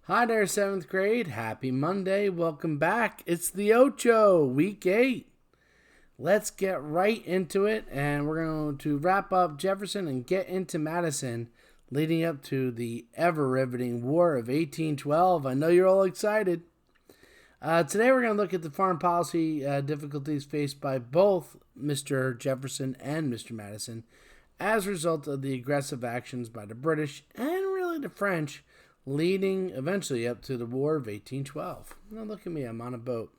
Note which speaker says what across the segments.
Speaker 1: Hi there, 7th grade. Happy Monday. Welcome back. It's the Ocho, week 8. Let's get right into it, and we're going to wrap up Jefferson and get into Madison, leading up to the ever-riveting War of 1812. I know you're all excited. Today we're going to look at the foreign policy difficulties faced by both Mr. Jefferson and Mr. Madison as a result of the aggressive actions by the British and really the French, leading eventually up to the War of 1812. Now look at me, I'm on a boat.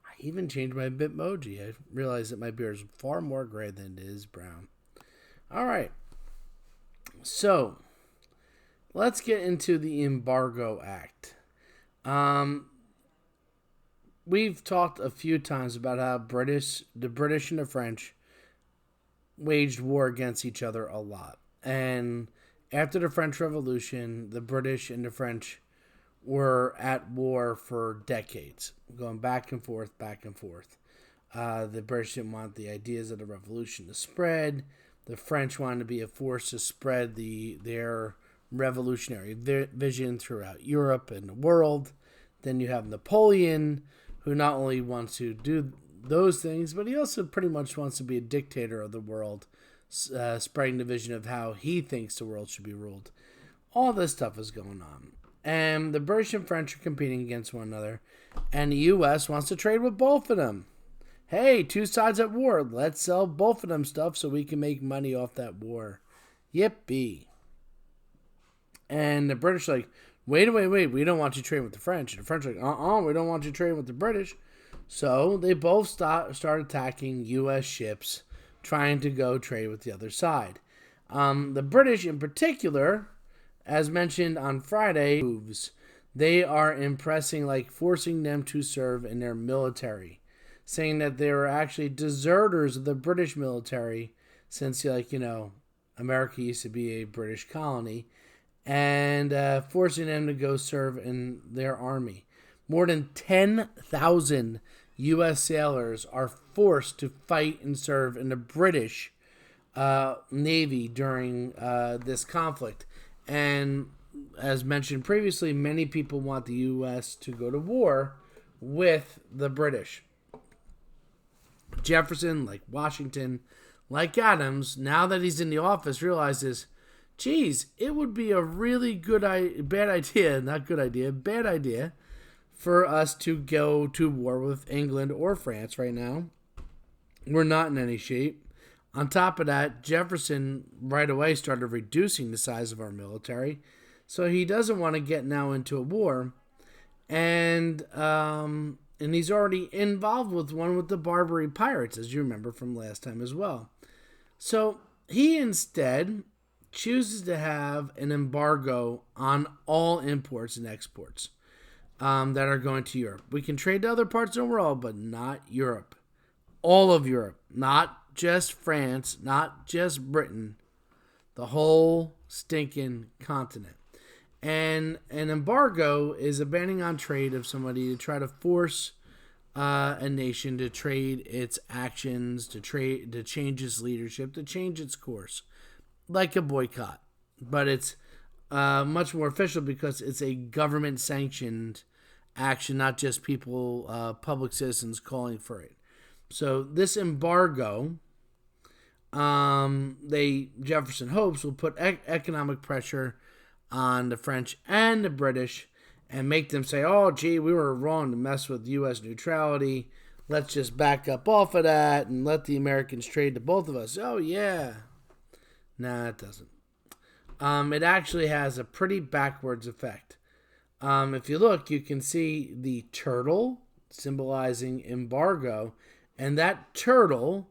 Speaker 1: I even changed my Bitmoji. I realized that my beard is far more gray than it is brown. All right, so let's get into the Embargo Act. We've talked a few times about how the British and the French waged war against each other a lot. And after the French Revolution, the British and the French were at war for decades, going back and forth, back and forth. The British didn't want the ideas of the revolution to spread. The French wanted to be a force to spread their revolutionary vision throughout Europe and the world. Then you have Napoleon, who not only wants to do those things, but he also pretty much wants to be a dictator of the world, spreading the vision of how he thinks the world should be ruled. All this stuff is going on. And the British and French are competing against one another, and the U.S. wants to trade with both of them. Hey, two sides at war. Let's sell both of them stuff so we can make money off that war. Yippee. And the British are like, wait, we don't want you trading with the French. And the French are like, we don't want you trading with the British. So they both start attacking U.S. ships trying to go trade with the other side. The British in particular, as mentioned on Friday, moves. They are impressing, like forcing them to serve in their military, saying that they were actually deserters of the British military since, America used to be a British colony, and forcing them to go serve in their army. More than 10,000 U.S. sailors are forced to fight and serve in the British Navy during this conflict. And as mentioned previously, many people want the U.S. to go to war with the British. Jefferson, like Washington, like Adams, now that he's in the office, realizes, geez, it would be a really bad idea for us to go to war with England or France right now. We're not in any shape. On top of that, Jefferson right away started reducing the size of our military, so he doesn't want to get now into a war, and he's already involved with one with the Barbary pirates, as you remember from last time as well. So he instead chooses to have an embargo on all imports and exports that are going to Europe. We can trade to other parts of the world, but not Europe. All of Europe, not just France, not just Britain, the whole stinking continent. And an embargo is a banning on trade of somebody to try to force a nation to trade its actions, to change its leadership, to change its course, like a boycott. But it's much more official because it's a government-sanctioned action, not just people, public citizens calling for it. So this embargo, Jefferson hopes, will put economic pressure on the French and the British and make them say, oh, gee, we were wrong to mess with U.S. neutrality. Let's just back up off of that and let the Americans trade to both of us. Oh, yeah. Nah, it doesn't. It actually has a pretty backwards effect. If you look, you can see the turtle symbolizing embargo, and that turtle,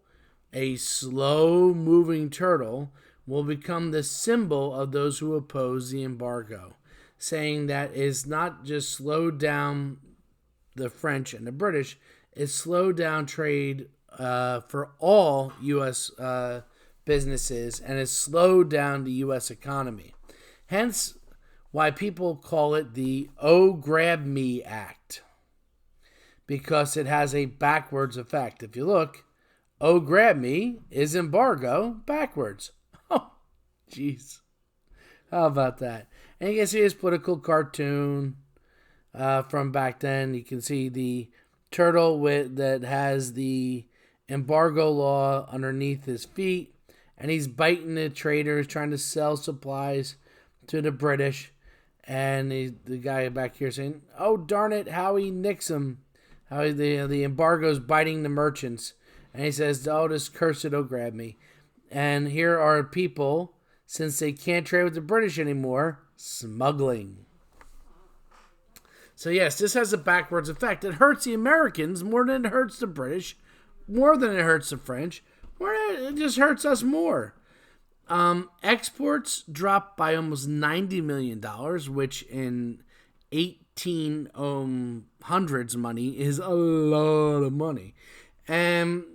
Speaker 1: a slow-moving turtle, will become the symbol of those who oppose the embargo, saying that it's not just slowed down the French and the British, it's slowed down trade for all U.S. businesses, and it's slowed down the U.S. economy. Hence, why people call it the Oh Grab Me Act, because it has a backwards effect. If you look, Oh Grab Me is embargo backwards. Oh, jeez. How about that? And you can see his political cartoon from back then. You can see the turtle that has the embargo law underneath his feet, and he's biting the traders trying to sell supplies to the British. And the guy back here saying, "Oh darn it, how he nicks him, how the embargo's biting the merchants." And he says, "Oh, this cursed will grab me." And here are people, since they can't trade with the British anymore, smuggling. So yes, this has a backwards effect. It hurts the Americans more than it hurts the British, more than it hurts the French. It just hurts us more. Exports dropped by almost $90 million, which in 1800s money is a lot of money. And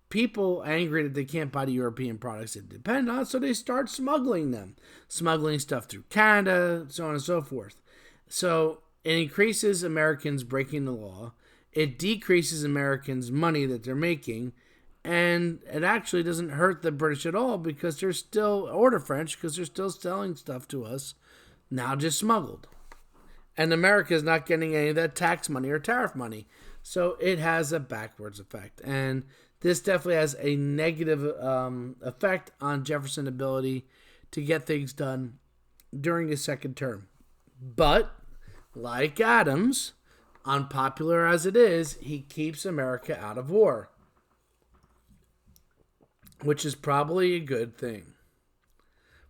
Speaker 1: people angry that they can't buy the European products they depend on, so they start smuggling them. Smuggling stuff through Canada, so on and so forth. So it increases Americans breaking the law. It decreases Americans' money that they're making. And it actually doesn't hurt the British at all because they're still, or the French, because they're still selling stuff to us, now just smuggled. And America is not getting any of that tax money or tariff money. So it has a backwards effect. And this definitely has a negative effect on Jefferson's ability to get things done during his second term. But, like Adams, unpopular as it is, he keeps America out of war, which is probably a good thing.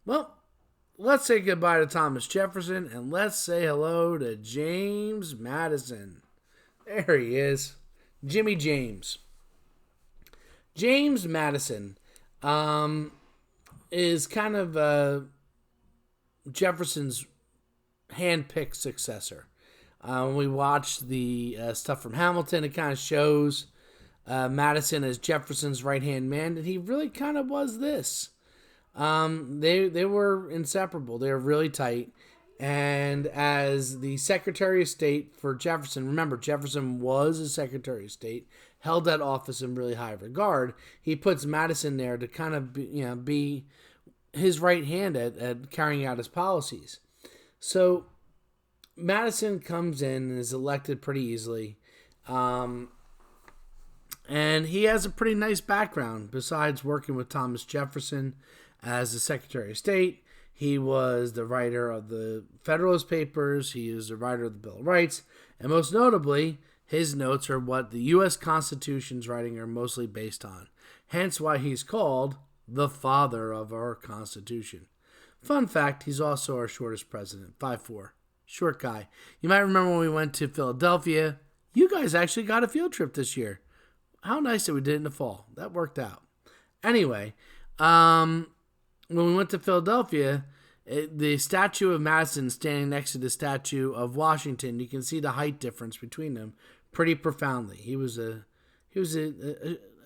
Speaker 1: Well, let's say goodbye to Thomas Jefferson, and let's say hello to James Madison. There he is. Jimmy James. James Madison is kind of Jefferson's hand-picked successor. When we watch the stuff from Hamilton, it kind of shows Madison as Jefferson's right-hand man, and he really kind of was this. They were inseparable. They were really tight. And as the Secretary of State for Jefferson, remember, Jefferson was a Secretary of State, held that office in really high regard. He puts Madison there to kind of be his right hand at carrying out his policies. So Madison comes in and is elected pretty easily. And he has a pretty nice background. Besides working with Thomas Jefferson as the Secretary of State, he was the writer of the Federalist Papers. He is the writer of the Bill of Rights. And most notably, his notes are what the U.S. Constitution's writing are mostly based on. Hence why he's called the father of our Constitution. Fun fact, he's also our shortest president, 5'4". Short guy. You might remember when we went to Philadelphia. You guys actually got a field trip this year. How nice that we did it in the fall. That worked out. Anyway, when we went to Philadelphia, the statue of Madison standing next to the statue of Washington, you can see the height difference between them pretty profoundly. He was a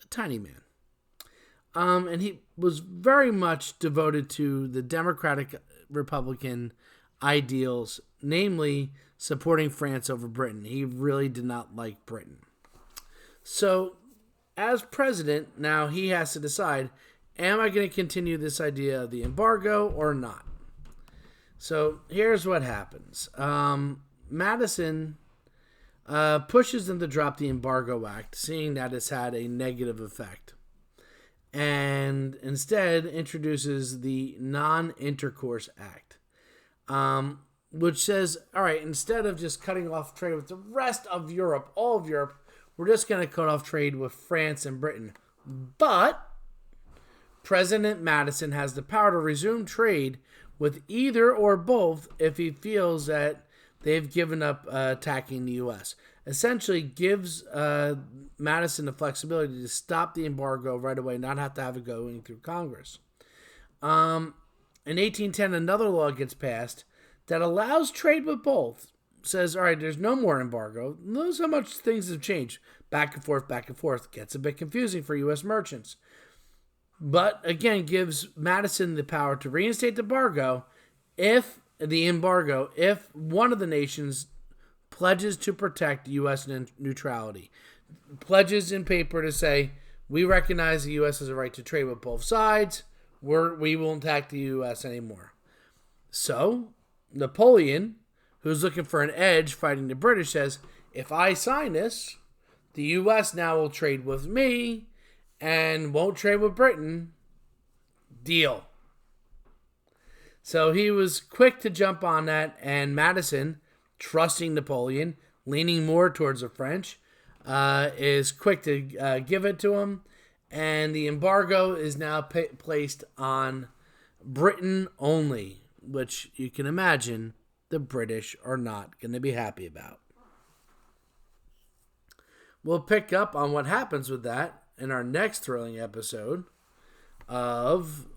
Speaker 1: tiny man. And he was very much devoted to the Democratic Republican ideals, namely supporting France over Britain. He really did not like Britain. So, as president, now he has to decide, am I going to continue this idea of the embargo or not? So, here's what happens. Madison pushes them to drop the Embargo Act, seeing that it's had a negative effect, and instead introduces the Nonintercourse Act, which says, all right, instead of just cutting off trade with the rest of Europe, all of Europe, we're just going to cut off trade with France and Britain. But President Madison has the power to resume trade with either or both if he feels that they've given up attacking the U.S. Essentially gives Madison the flexibility to stop the embargo right away, not have to have it going through Congress. In 1810, another law gets passed that allows trade with both. Says, all right, there's no more embargo. Notice how much things have changed. Back and forth. Gets a bit confusing for U.S. merchants. But, again, gives Madison the power to reinstate the embargo if one of the nations pledges to protect U.S. neutrality. Pledges in paper to say, we recognize the U.S. has a right to trade with both sides. We won't attack the U.S. anymore. So, Napoleon, who's looking for an edge fighting the British, says, if I sign this, the U.S. now will trade with me and won't trade with Britain. Deal. So he was quick to jump on that, and Madison, trusting Napoleon, leaning more towards the French, is quick to give it to him, and the embargo is now placed on Britain only, which you can imagine the British are not going to be happy about. We'll pick up on what happens with that in our next thrilling episode of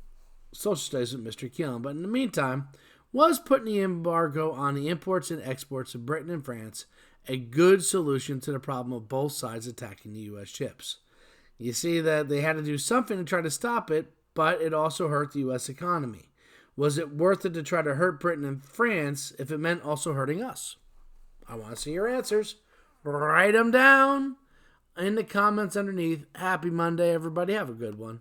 Speaker 1: Social Studies with Mr. Keelan. But in the meantime, was putting the embargo on the imports and exports of Britain and France a good solution to the problem of both sides attacking the U.S. ships? You see that they had to do something to try to stop it, but it also hurt the U.S. economy. Was it worth it to try to hurt Britain and France if it meant also hurting us? I want to see your answers. Write them down in the comments underneath. Happy Monday, everybody. Have a good one.